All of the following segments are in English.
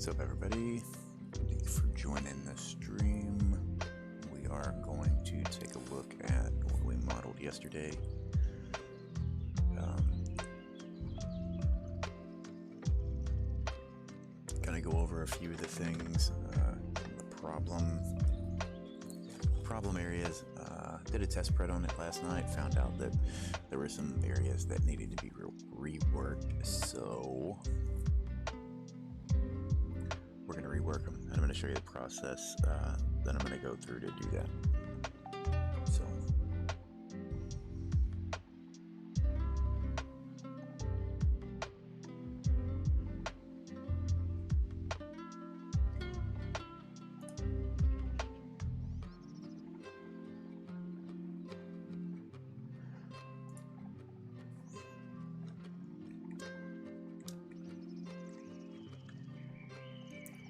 What's up, everybody? Thank you for joining the stream. We are going to take a look at what we modeled yesterday. Gonna go over a few of the things, the problem areas. Did a test spread on it last night. Found out that there were some areas that needed to be reworked. So we're going to rework them, and I'm going to show you the process that I'm going to go through to do that.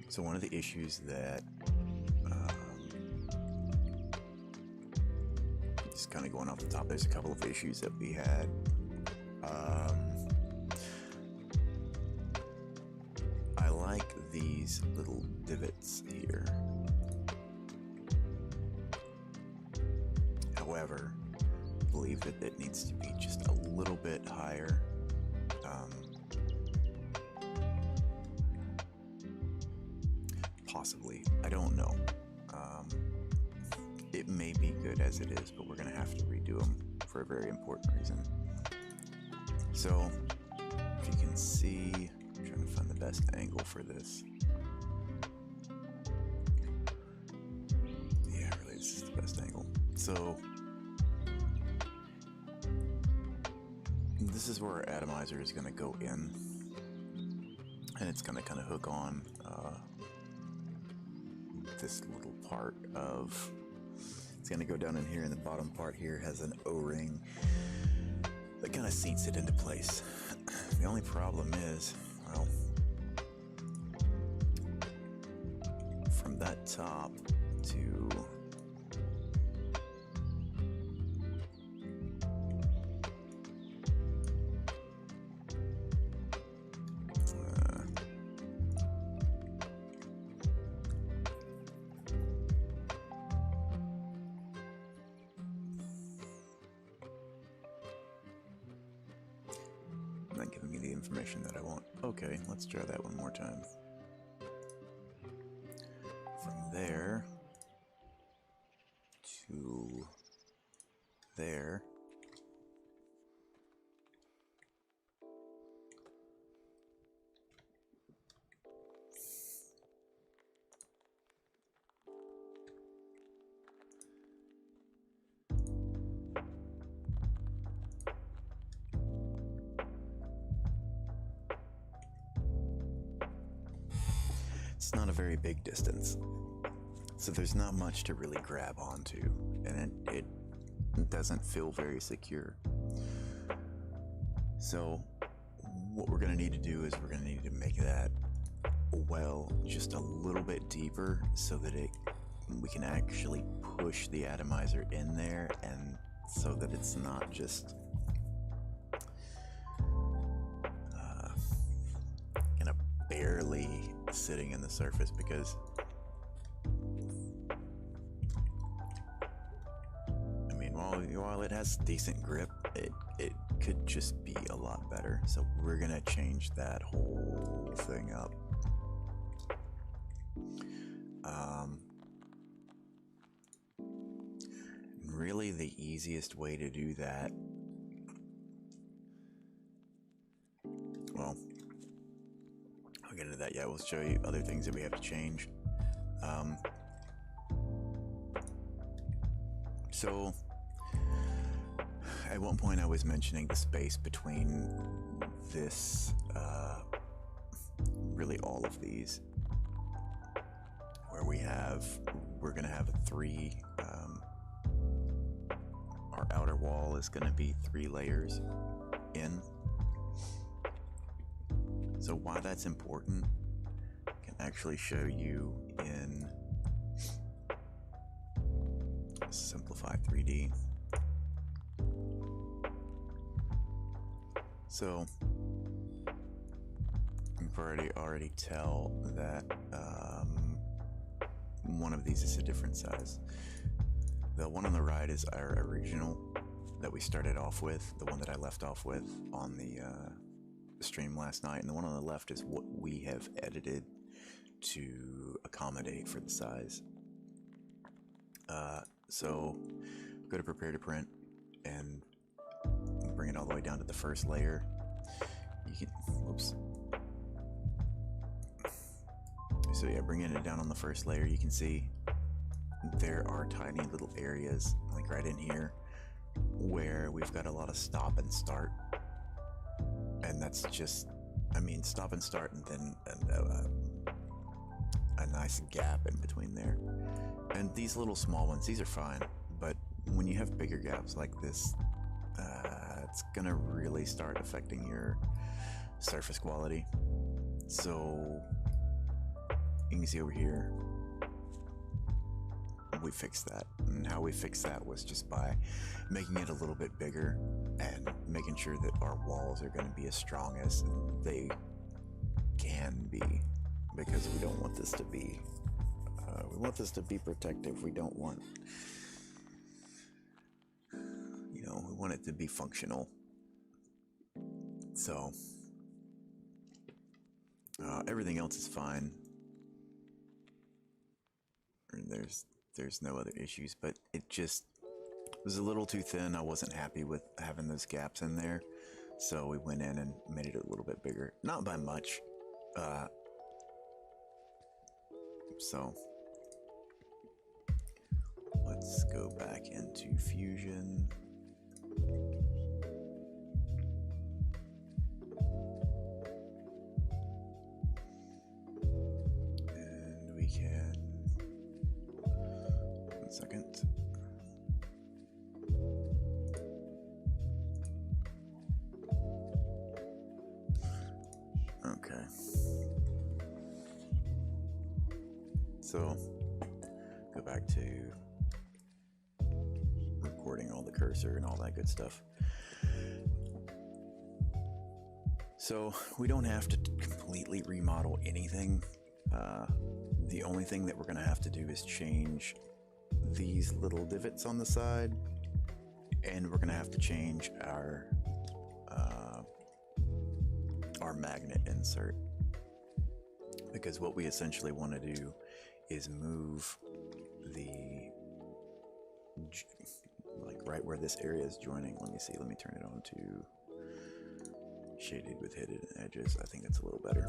So one of the issues that just kind of going off the top, there's a couple of issues that we had. I like these little divots here. However, I believe that it needs to be just a little bit higher. Possibly, I don't know. It may be good as it is, but we're going to have to redo them for a very important reason. So, if you can see, I'm trying to find the best angle for this. Yeah, really, this is the best angle. So, this is where our atomizer is going to go in, and it's going to kind of hook on this little part of, it's going to go down in here, and the bottom part here has an O-ring that kind of seats it into place. The only problem is, well, from that top to not giving me the information that I want. Okay, let's try that one more time. From there to there. It's not a very big distance, so there's not much to really grab onto, and it doesn't feel very secure. So what we're going to need to do is we're going to need to make that well just a little bit deeper so that we can actually push the atomizer in there, and so that it's not just kind of barely sitting in the surface, because I mean, while it has decent grip, it could just be a lot better. So we're gonna change that whole thing up. Really, the easiest way to do that, well, I'll get into that. Yeah, we'll show you other things that we have to change. So at one point I was mentioning the space between this, really all of these, where we're gonna have three, our outer wall is gonna be 3 layers in. So why that's important, I can actually show you in Simplify 3D. So already tell that one of these is a different size. The one on the right is our original that we started off with, the one that I left off with on the stream last night, and the one on the left is what we have edited to accommodate for the size. So go to prepare to print and bring it all the way down to the first layer. You can, whoops. So yeah, bringing it down on the first layer, you can see there are tiny little areas, like right in here, where we've got a lot of stop and start. And that's just, I mean, stop and start, and then a nice gap in between there. And these little small ones, these are fine, but when you have bigger gaps like this, it's gonna really start affecting your surface quality. So you can see over here, we fixed that. And how we fixed that was just by making it a little bit bigger and making sure that our walls are going to be as strong as they can be, because we don't want this to be we want this to be protective. We don't want, you know, we want it to be functional. So everything else is fine. There's no other issues, but it just was a little too thin. I wasn't happy with having those gaps in there, so we went in and made it a little bit bigger, not by much. So let's go back into Fusion. And we can, one second. Okay. So go back to recording all the cursor and all that good stuff. So we don't have to completely remodel anything. The only thing that we're going to have to do is change these little divots on the side, and we're going to have to change our magnet insert, because what we essentially want to do is move the, like right where this area is joining. Let me see, let me turn it on to shaded with hidden edges. I think that's a little better.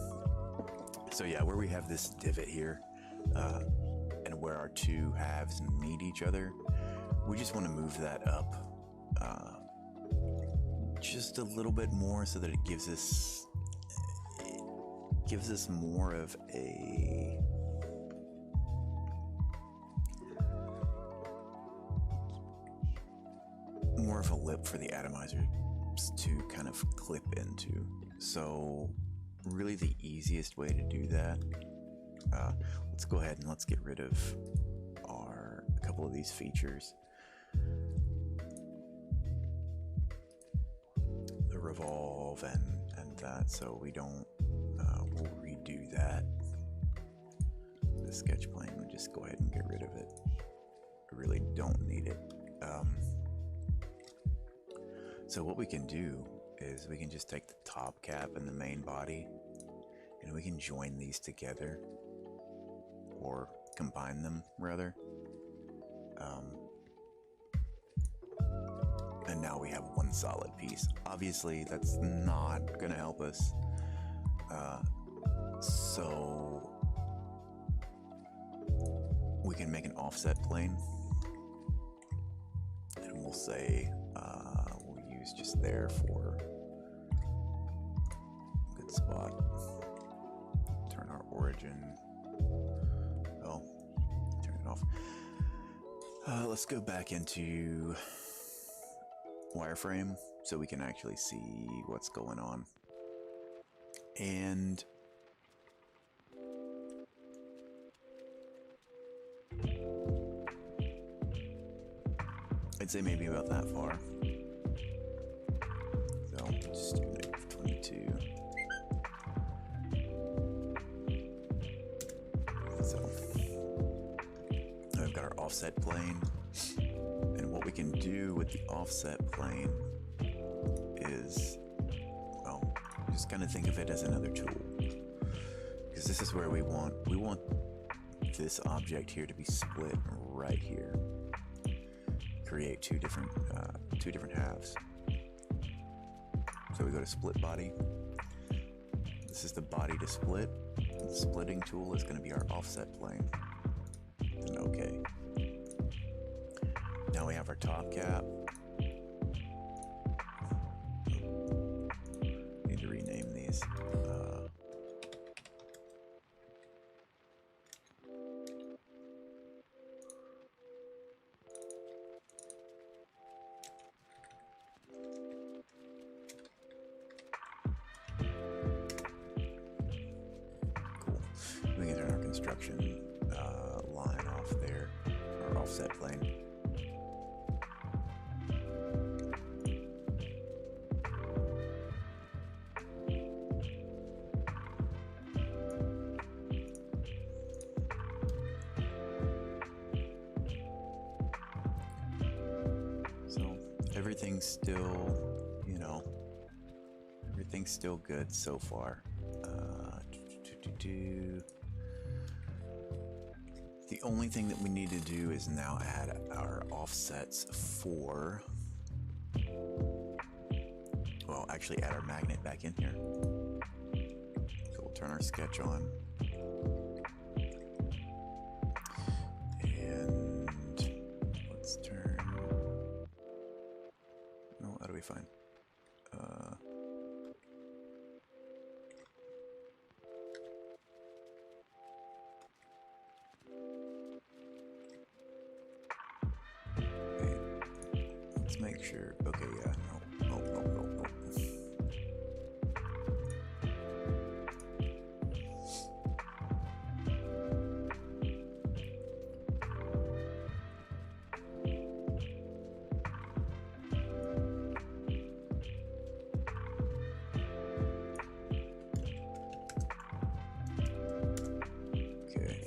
So yeah, where we have this divot here, and where our two halves meet each other, we just want to move that up just a little bit more, so that it gives us more of a lip for the atomizer to kind of clip into. So really the easiest way to do that, let's go ahead and let's get rid of a couple of these features. The revolve and that, so we don't, we'll redo that. The sketch plane, we'll just go ahead and get rid of it. I really don't need it. So what we can do is we can just take the top cap and the main body, and we can join these together, or combine them rather. And now we have one solid piece. Obviously that's not gonna help us. So we can make an offset plane, and we'll say we'll use just there for a good spot. Turn our origin. Oh, turn it off. Let's go back into wireframe so we can actually see what's going on. And I'd say maybe about that far. So just do -22. offset plane. And what we can do with the offset plane is, well, just kind of think of it as another tool. Because this is where we want this object here to be split right here. Create two different halves. So we go to split body. This is the body to split. The splitting tool is going to be our offset plane. And okay. Now we have our top cap. Need to rename these. We can turn our construction line off there, our offset plane. So everything's still, everything's still good so far. The only thing that we need to do is now add our offsets for, well, actually add our magnet back in here. So we'll turn our sketch on. And let's turn, no, how do we find? Make sure. Okay, yeah, no. Okay.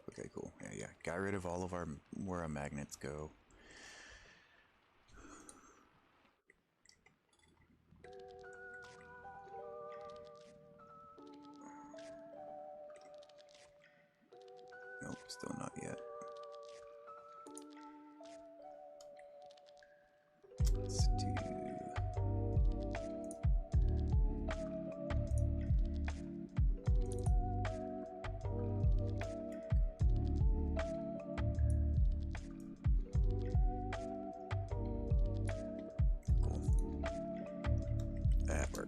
Okay, cool. Yeah. Got rid of all of where our magnets go. Nope, still not yet. Let's do...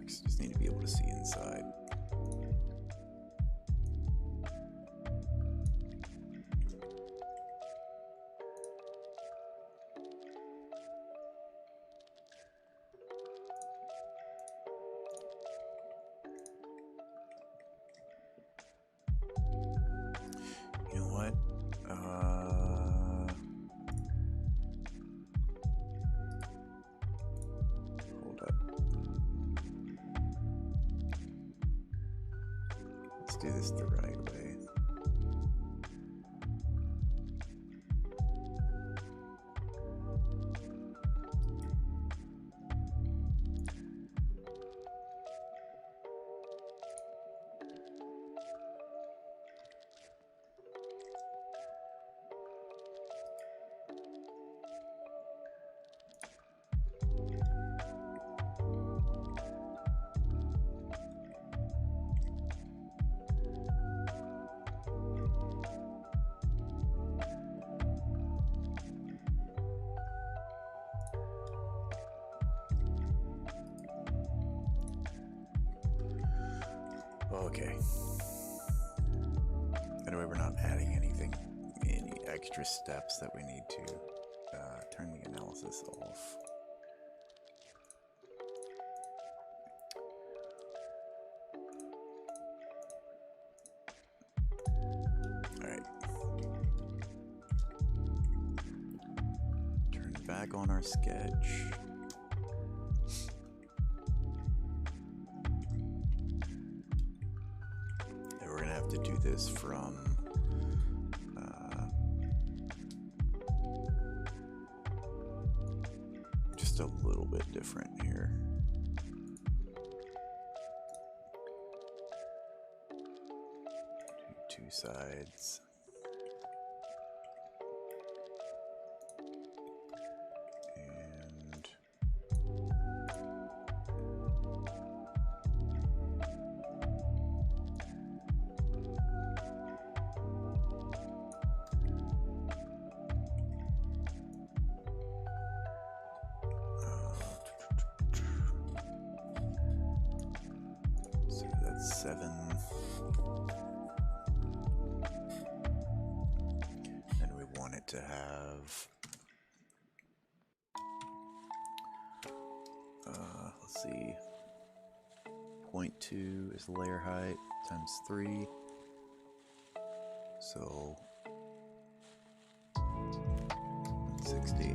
Just need to be able to see inside. You know what? Hold up. Let's do this the right way. Okay. That way we're not adding anything, any extra steps that we need to turn the analysis off. Alright. on our sketch. And we're gonna have to do this from just a little bit different here. Do two sides. To have let's see, 0.2 is the layer height times 3, so 60.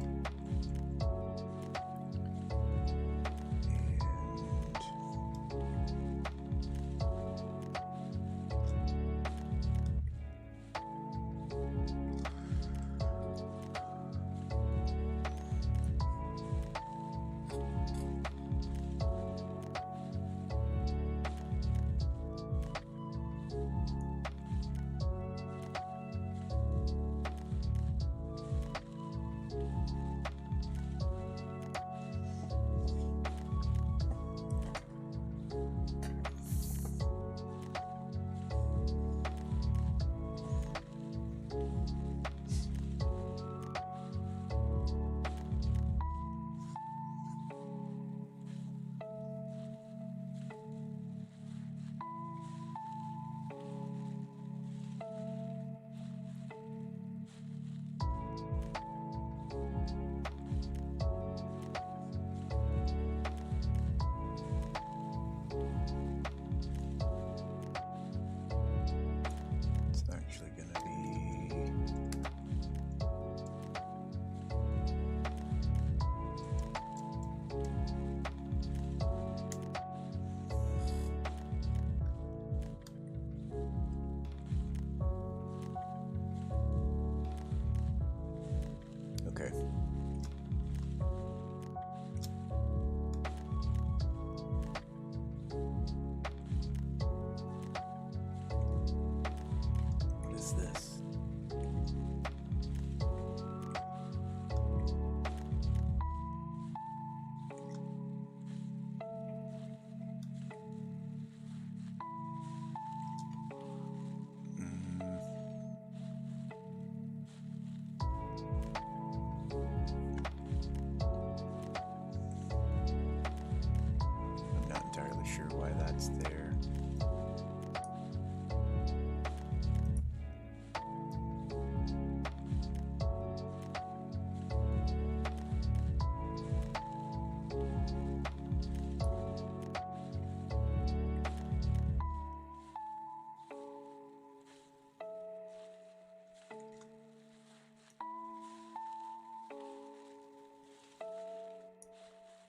Okay. What is this? Sure why that's there.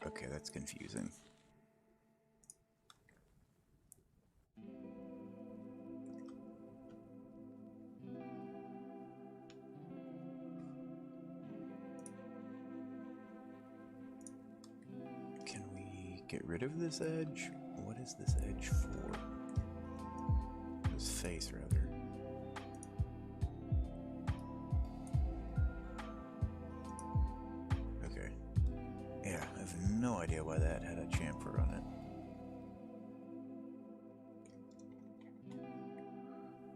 Okay, that's confusing. Get rid of this edge? What is this edge for? This face, rather. Okay. Yeah, I have no idea why that had a chamfer on it.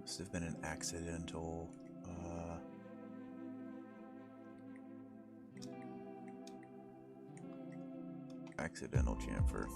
Must have been an accidental... accidental chamfer.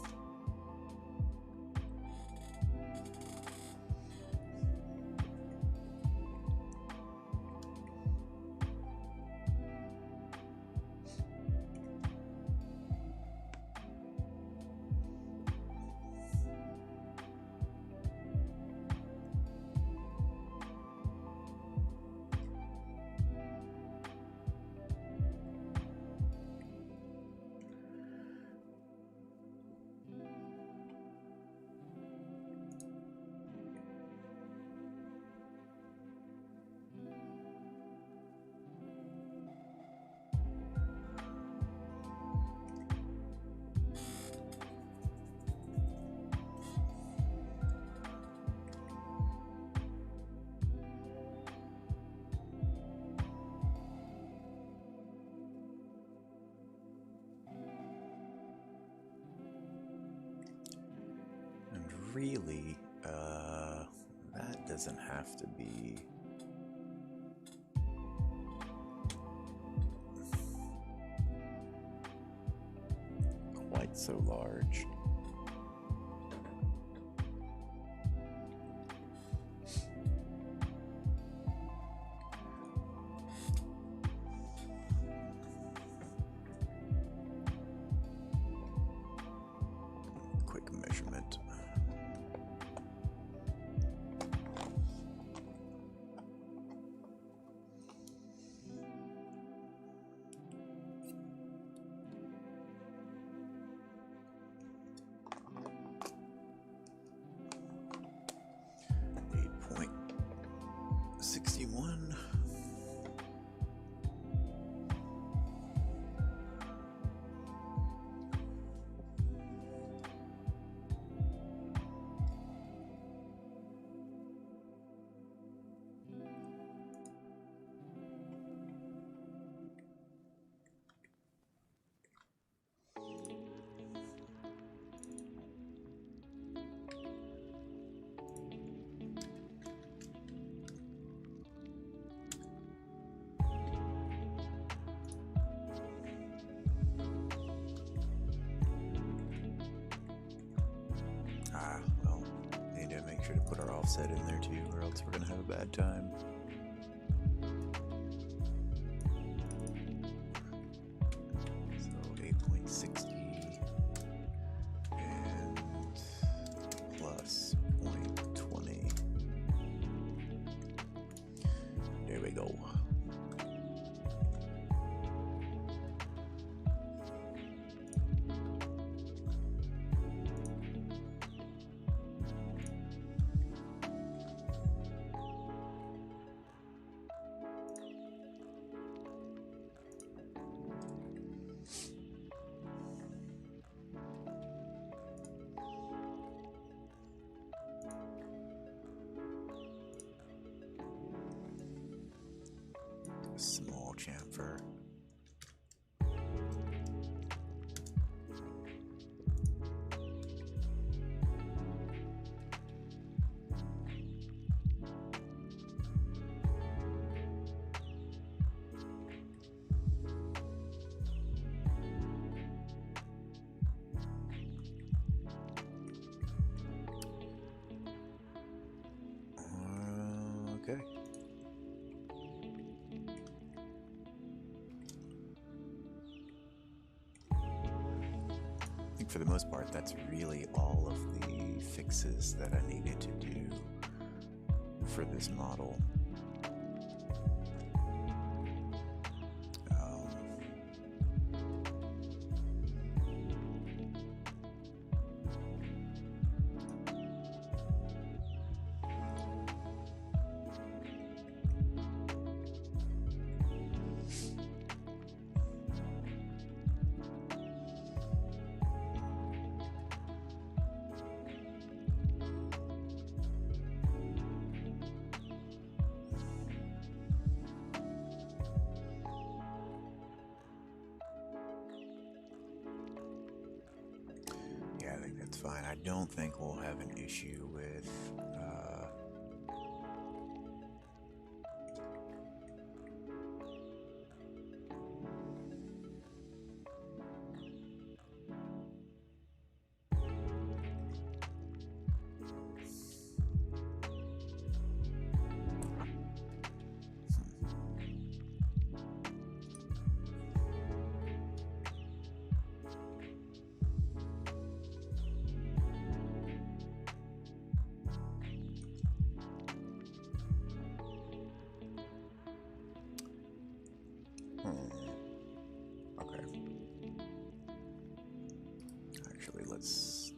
really, that doesn't have to be quite so large. Quick measurement. .61. Well, need to make sure to put our offset in there too, or else we're gonna have a bad time. So 8.60 and plus 0.20. There we go. Small chamfer. Okay. I think for the most part, that's really all of the fixes that I needed to do for this model. I think that's fine. I don't think we'll have an issue with okay. Actually, let's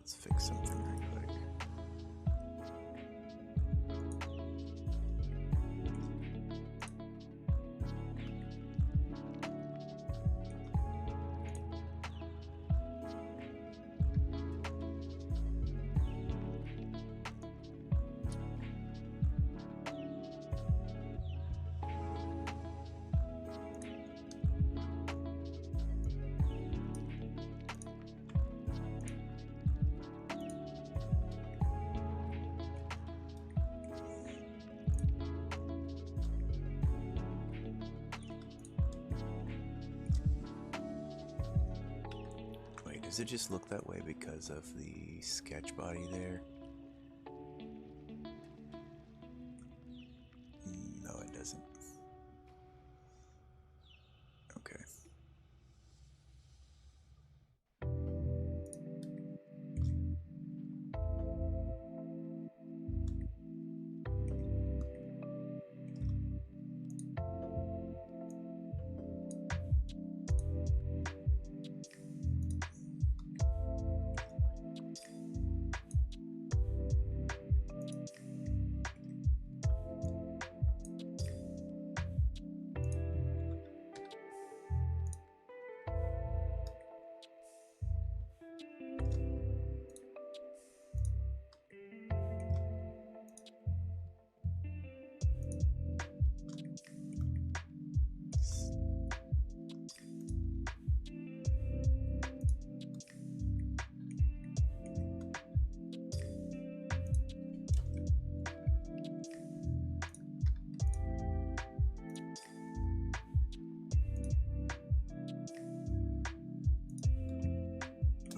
fix something right quick. Does it just look that way because of the sketch body there? No, it doesn't. Okay.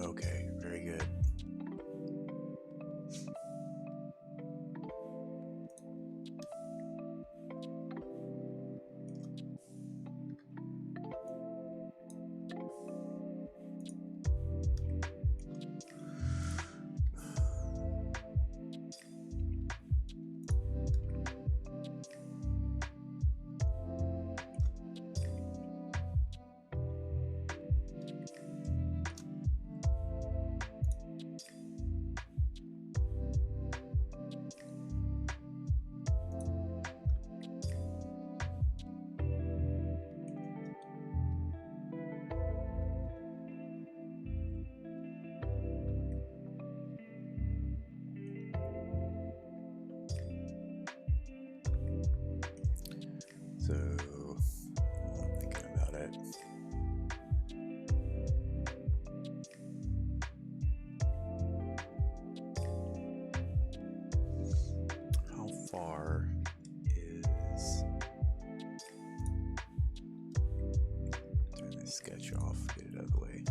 Okay, very good. So, I'm thinking about it. How far is... Turn this sketch off, get it out of the way.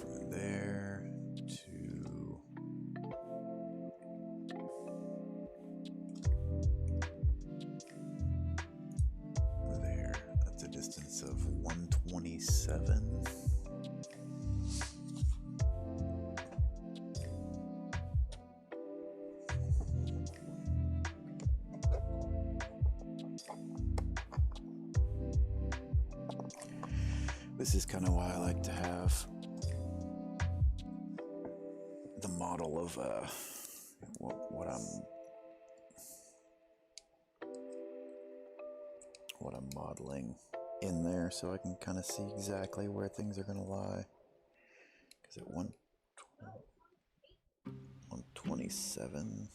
From there to there, that's a distance of 127. This is kind of why I like to have the model of what I'm modeling in there, so I can kind of see exactly where things are going to lie. Because at 127.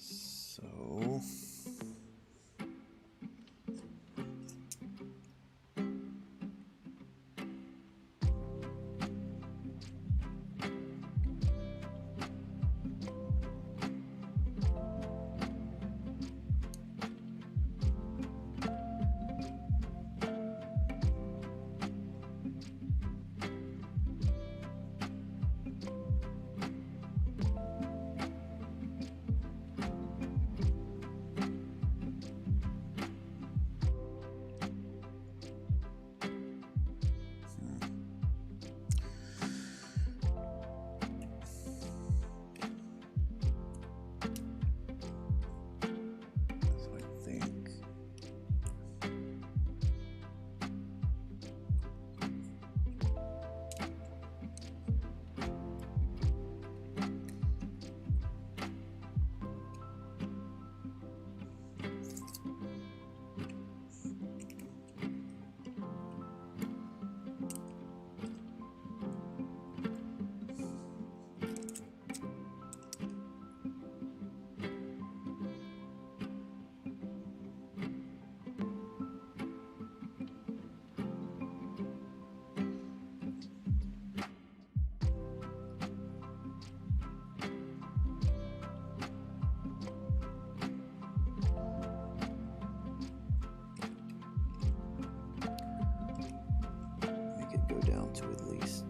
So want to at least.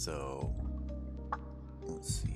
So, let's see.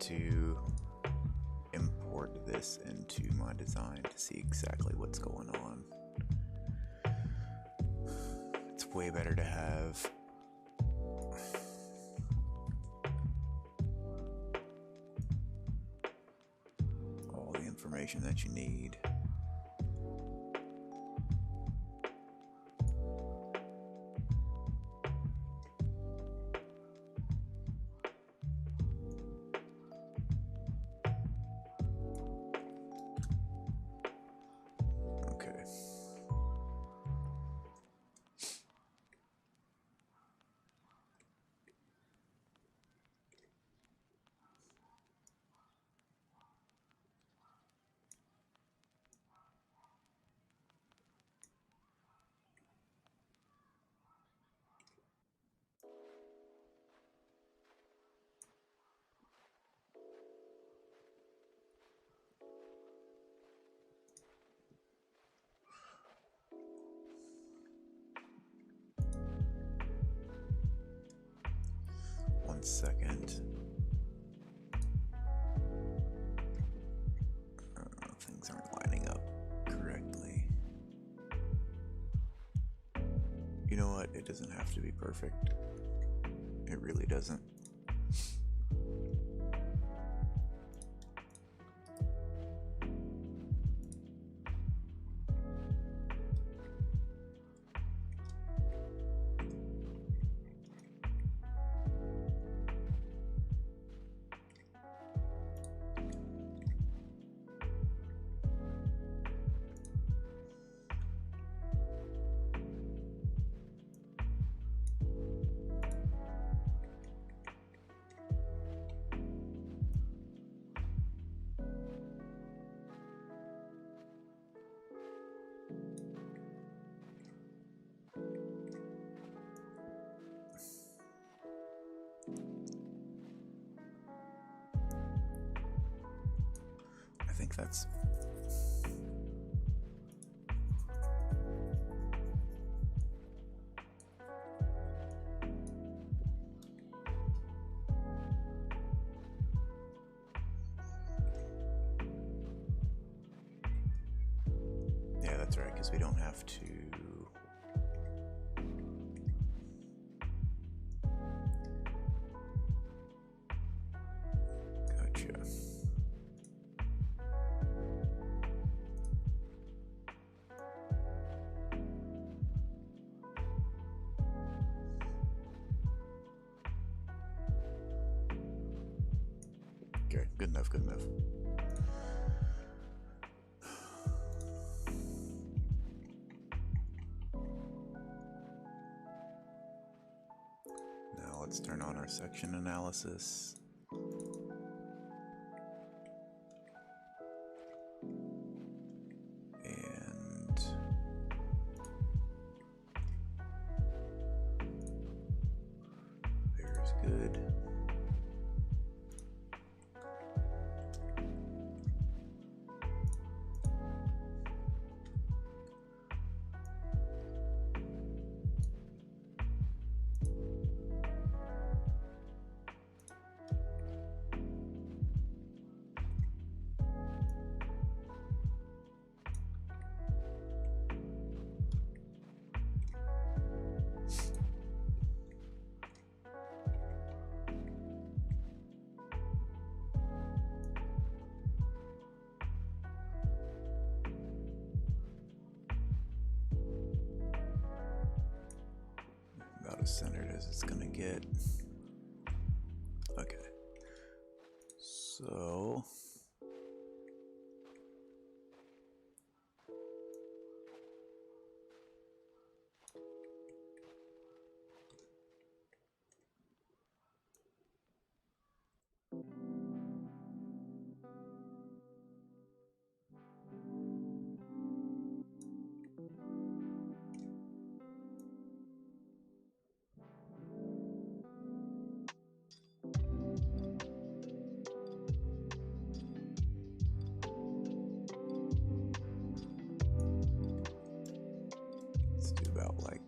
to import this into my design to see exactly what's going on. It's way better to have all the information that you need. One second. Things aren't lining up correctly. You know what? It doesn't have to be perfect. It really doesn't. I think that's yeah, that's right, because we don't have to okay, good enough, good enough. Now let's turn on our section analysis. And there's good. About as centered as it's gonna get. Okay. So let's do about like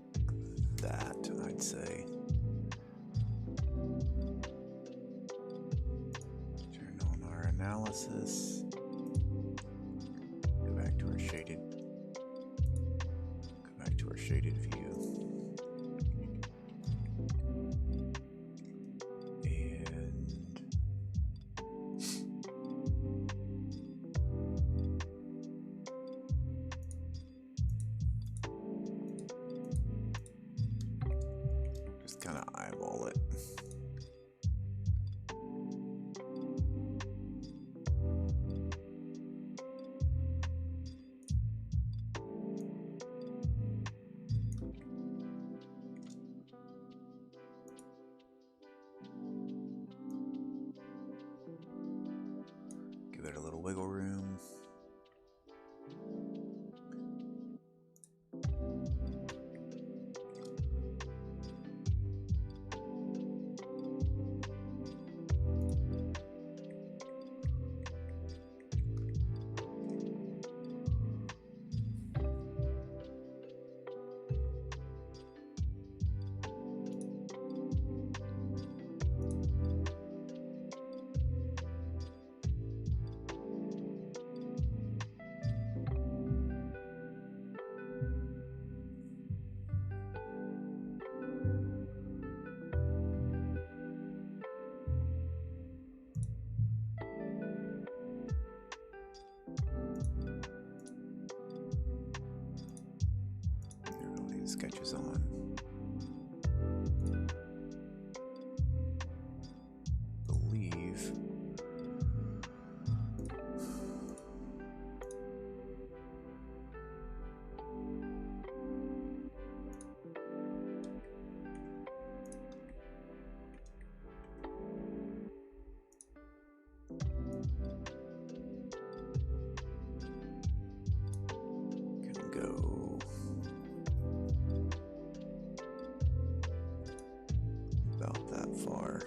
that, I'd say. Turn analysis. Go back to our shaded. Go back to our shaded view. Kind of eyeball it. Give it a little wiggle room. Sketches on. Believe. Can go. About that far.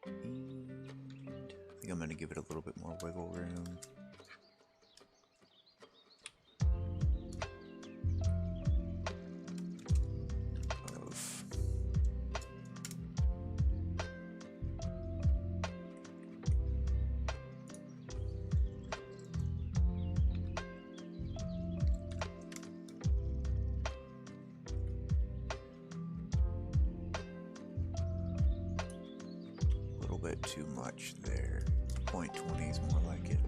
I think I'm going to give it a little bit more wiggle room. Bit too much there. 0.20 is more like it.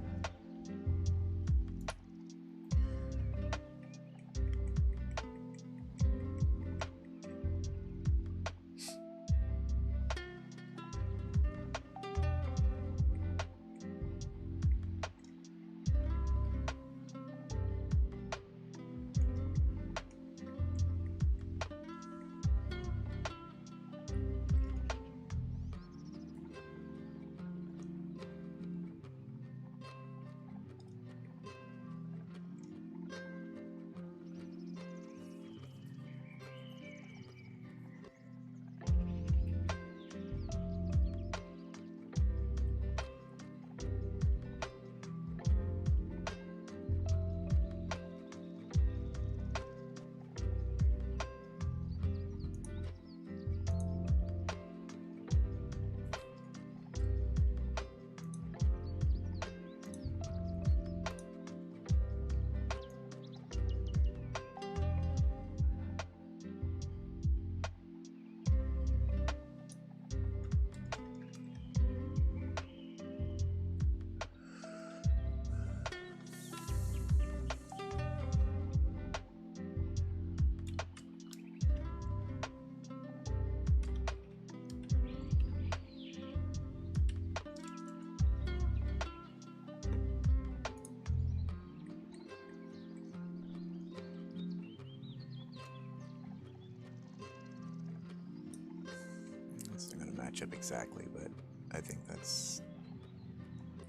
match up exactly, but I think that's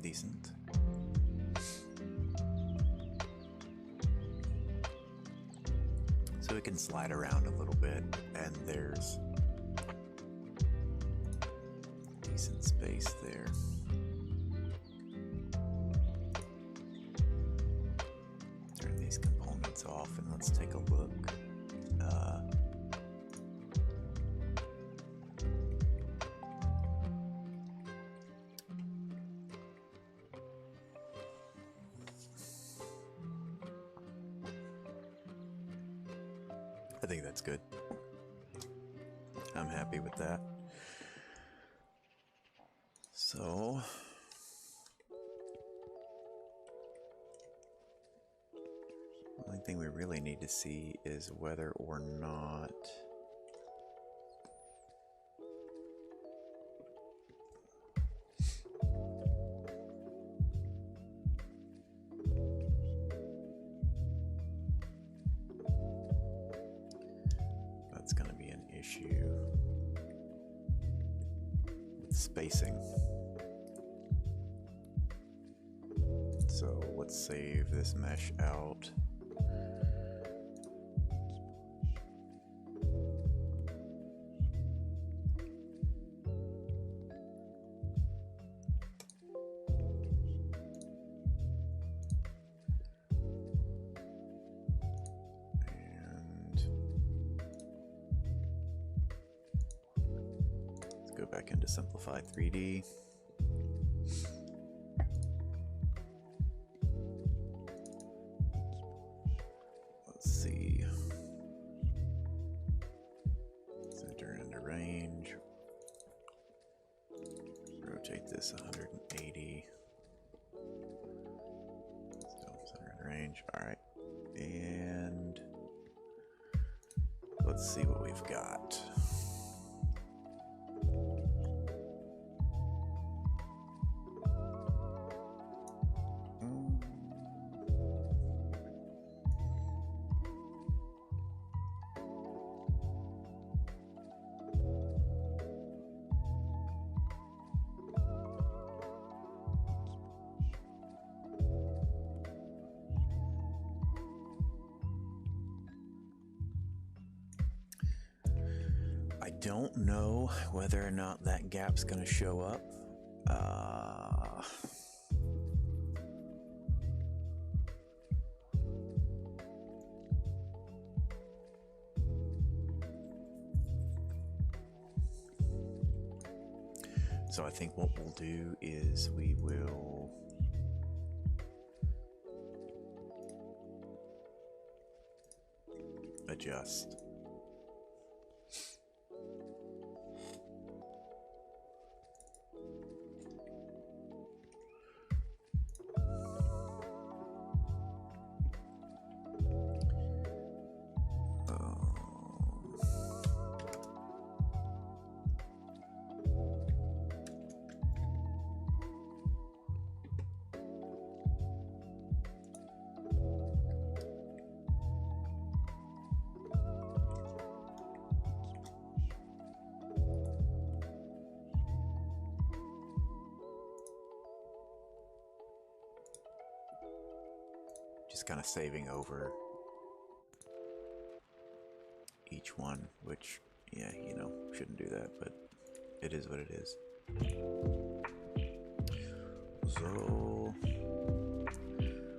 decent. So it can slide around a little bit, and there's decent space there. Turn these components off and let's take a look. I think that's good. I'm happy with that. So, the only thing we really need to see is whether or not that's going to be an issue with spacing. So let's save this mesh out. Go back into Simplify 3D. Let's see. Center into range. Rotate this 180. Still center in range. Alright. And let's see what we've got. I don't know whether or not that gap's going to show up. So I think what we'll do is we will adjust. Just kind of saving over each one, which, yeah, you know, shouldn't do that, but it is what it is. So,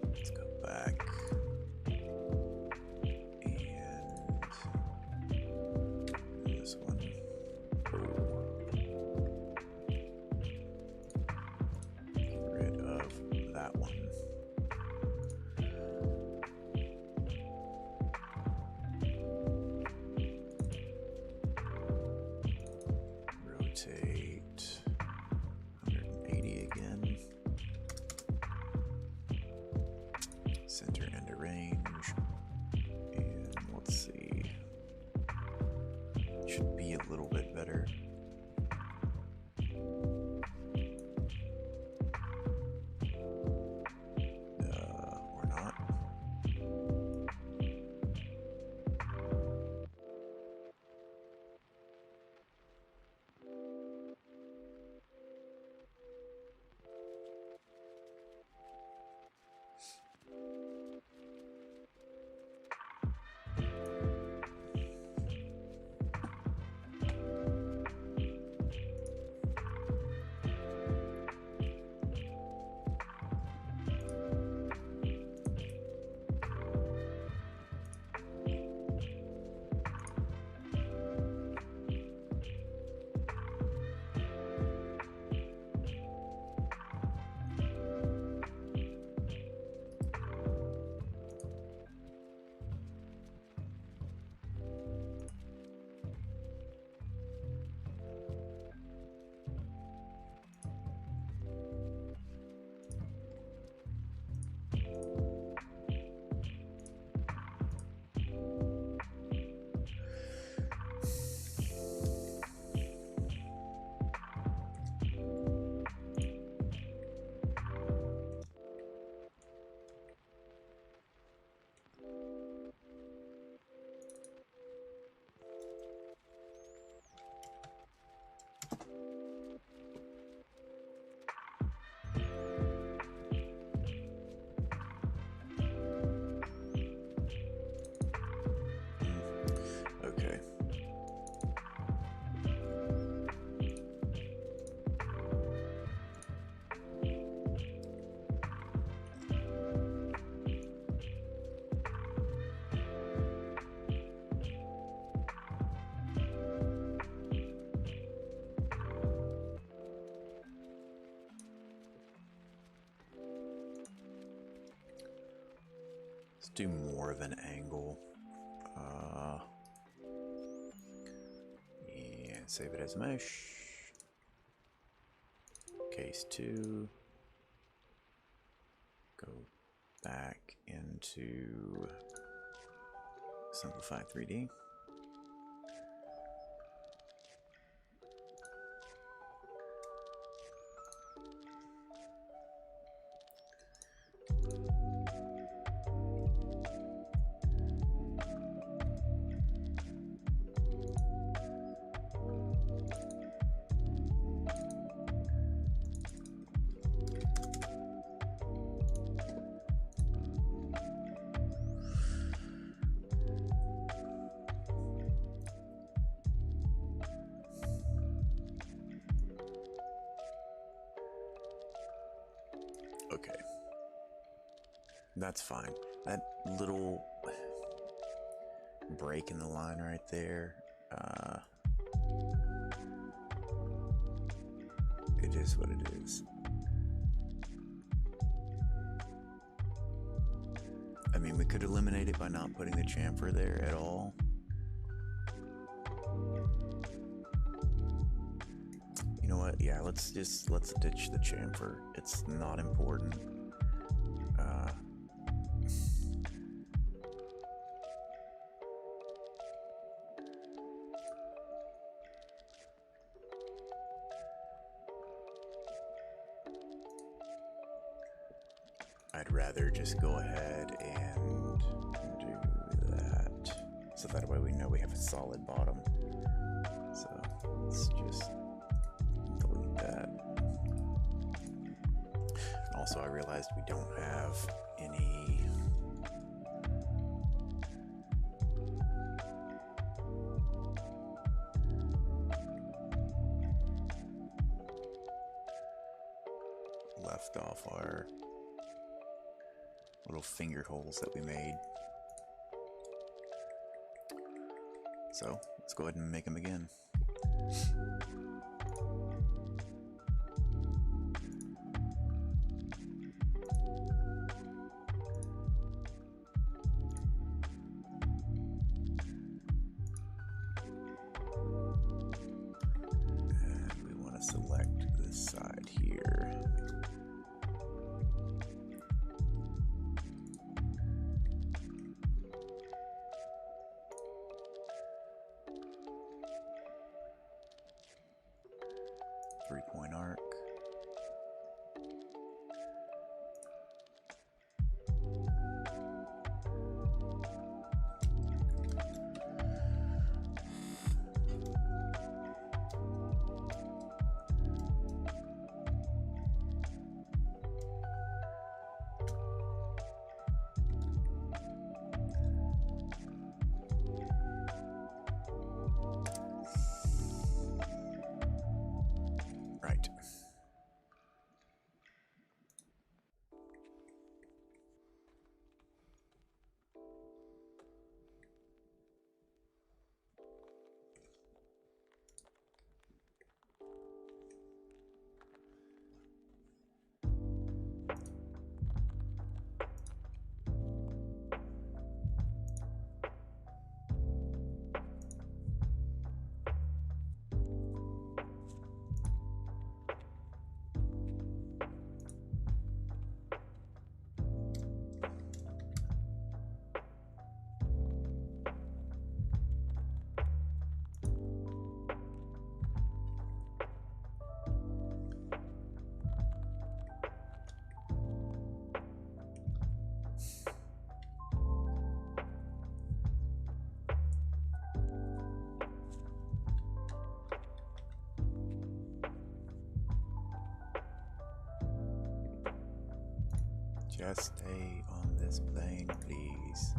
let's go back and this one. Get rid of that one. Rotate 180 again. Center into range. And let's see. Should be a little bit better. do more of an angle. And save it as mesh. Case 2. Go back into Simplify 3D. Okay, that's fine. That little break in the line right there, it is what it is. I mean, we could eliminate it by not putting the chamfer there at all. You know what? Yeah, let's ditch the chamfer. It's not important. I'd rather just go ahead and do that, so that way we know we have a solid bottom. So let's just delete that. Also, I realized we don't have any left off our little finger holes that we made. So let's go ahead and make them again. And we want to select this side here. Three-point arc. Right. Just stay on this plane, please.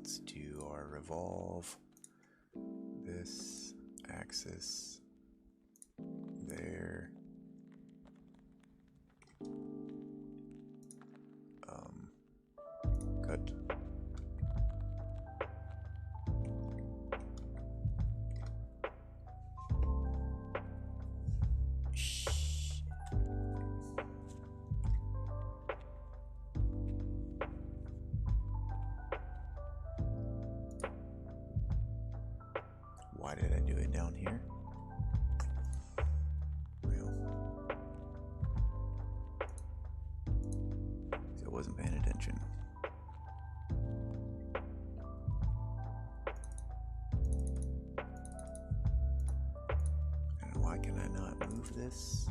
let's do our revolve. This axis there. Cut. Why did I do it down here? Well, I wasn't paying attention. And why can I not move this?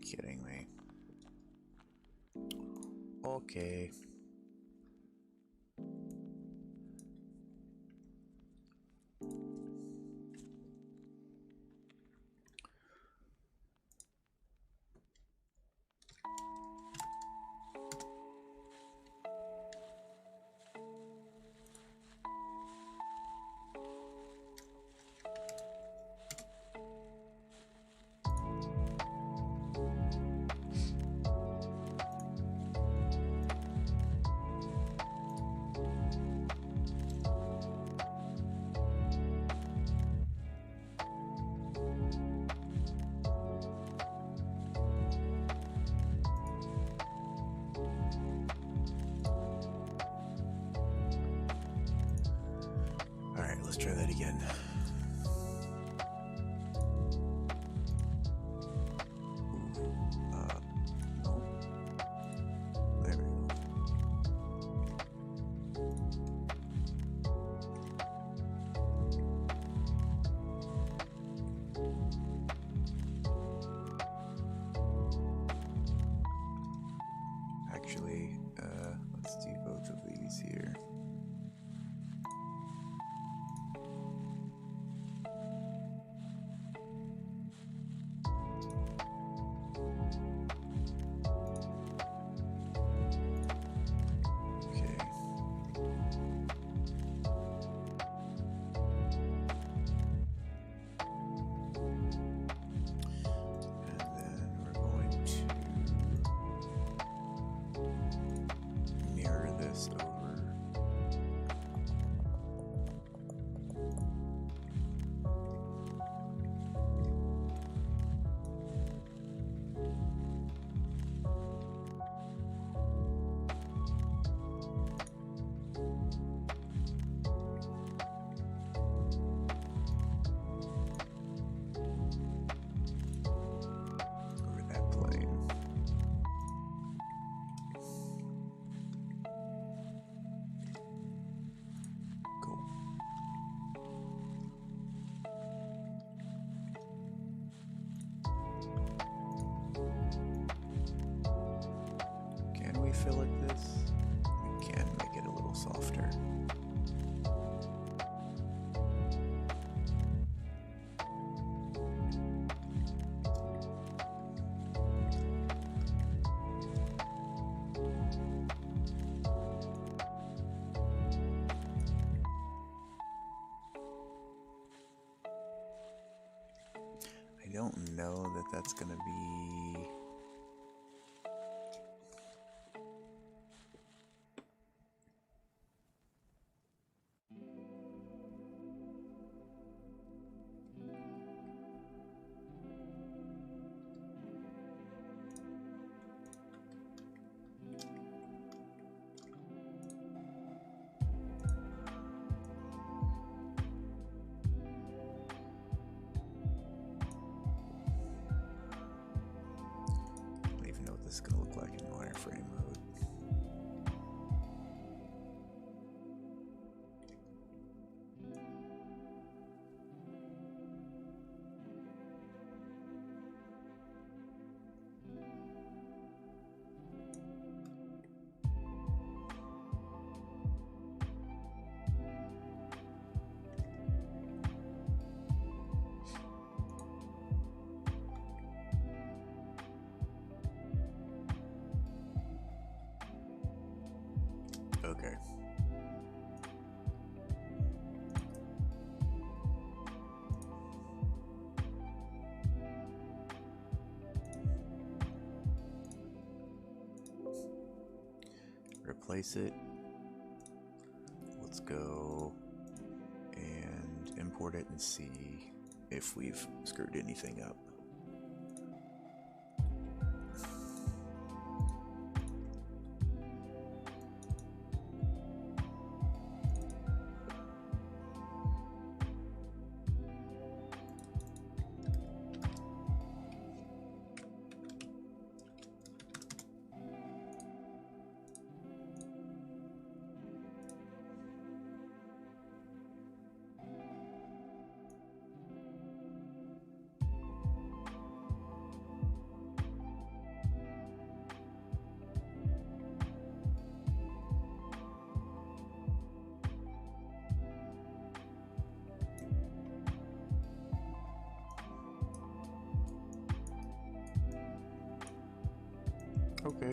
Kidding me. Okay. Let's try that again. No. There we go. Actually, let's do both of these here. Fill it this, we can make it a little softer. I don't know that that's going to be... This is going to look like in wireframe mode. Okay. Replace it. Let's go and import it and see if we've screwed anything up. Okay.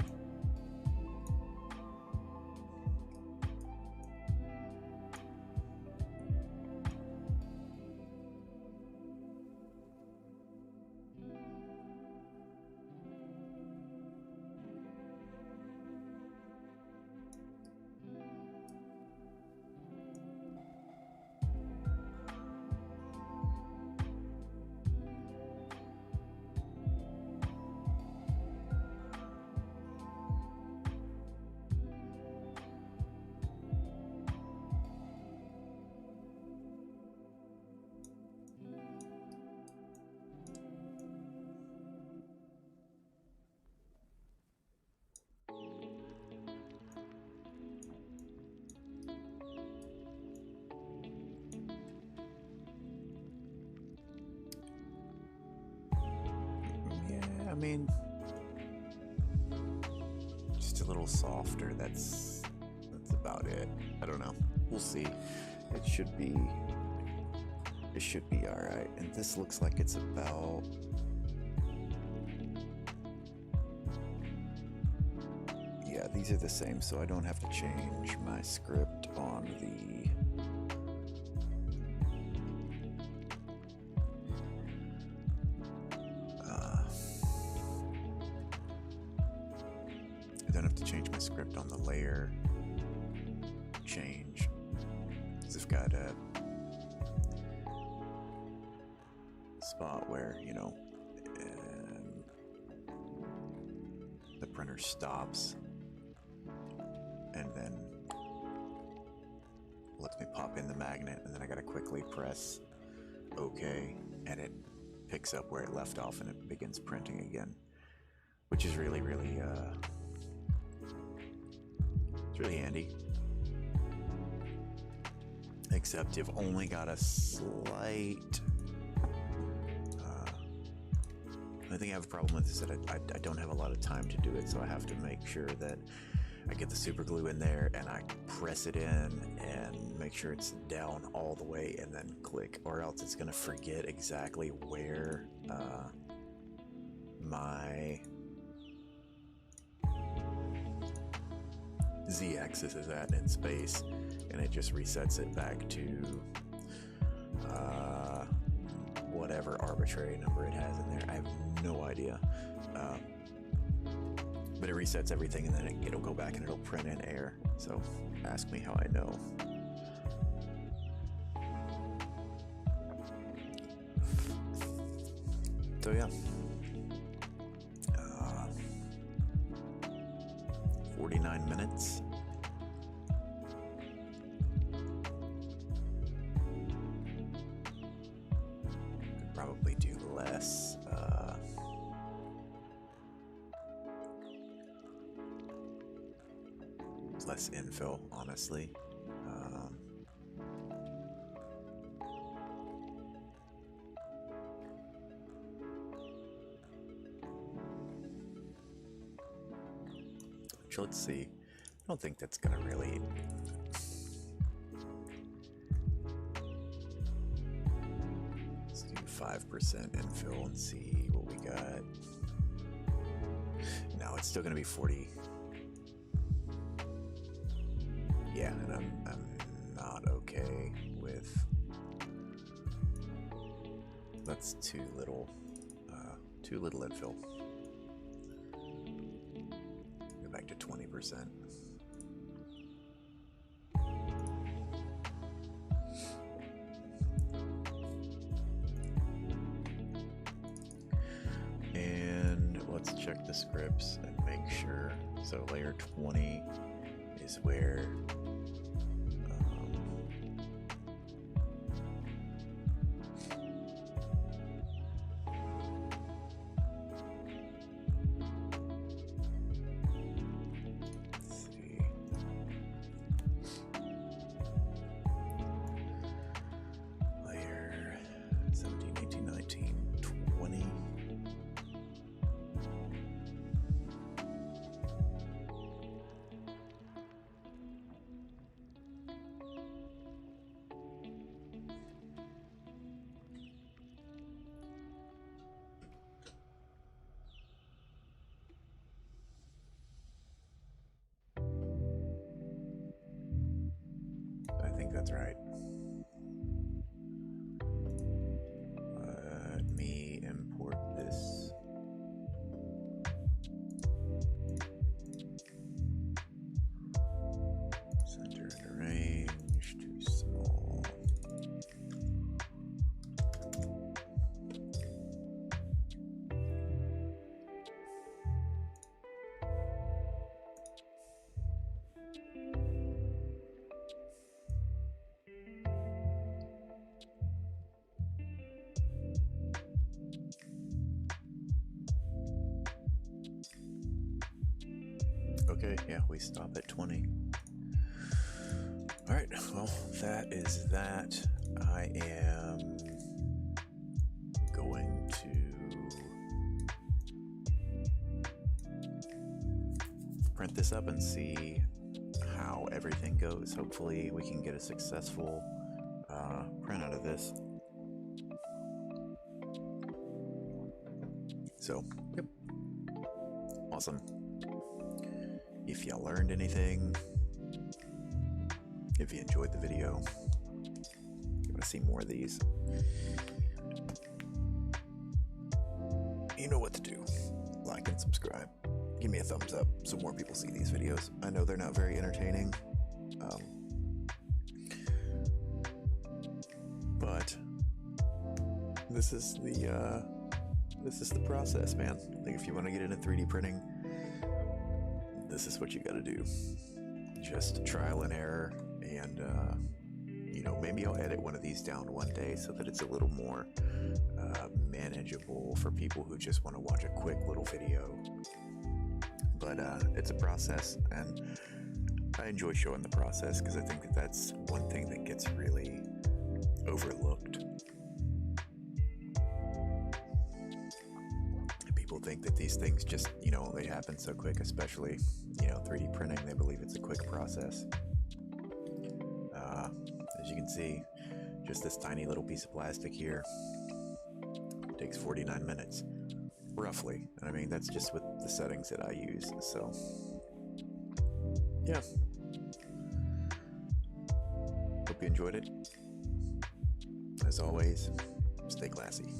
I mean, just a little softer. That's about it. I don't know. We'll see. It should be all right. And this looks like it's about. Yeah, these are the same, so I don't have to change my script on the. I don't have to change my script on the layer change. Because I've got a spot where, you know, the printer stops and then lets me pop in the magnet, and then I gotta quickly press OK, and it picks up where it left off and it begins printing again, which is really, really it's really handy. Except you've only got a slight. I think I have a problem with this, that I don't have a lot of time to do it, so I have to make sure that I get the super glue in there and I press it in and make sure it's down all the way and then click, or else it's going to forget exactly where my z-axis is at in space, and it just resets it back to whatever arbitrary number it has in there. I have no idea, but it resets everything, and then it'll go back and it'll print in air. So ask me how I know. So yeah, 49 minutes. Could probably do less. Less infill, honestly. Let's see. I don't think that's gonna really. Let's do 5% infill and see what we got. No, it's still gonna be 40. Yeah, and I'm not okay with that's too little infill. Go back to 20%. And let's check the scripts and make sure. So layer 20 is where I think that's right. Let me import this. Center and range too small. Okay, yeah, we stop at 20. All right, well, that is that. I am going to print this up and see how everything goes. Hopefully we can get a successful print out of this. So, yep. Awesome. If you learned anything, if you enjoyed the video, you want to see more of these, you know what to do. Like and subscribe. Give me a thumbs up so more people see these videos. I know they're not very entertaining, but this is the process, man. Like, if you want to get into 3D printing, this is what you got to do. Just trial and error, and maybe I'll edit one of these down one day so that it's a little more manageable for people who just want to watch a quick little video. But it's a process, and I enjoy showing the process because I think that that's one thing that gets really overlooked. People think that these things just, they happen so quick, especially, 3D printing. They believe it's a quick process. As you can see, just this tiny little piece of plastic here takes 49 minutes, roughly. I mean, that's just with the settings that I use. So, yeah. Hope you enjoyed it. As always, stay classy.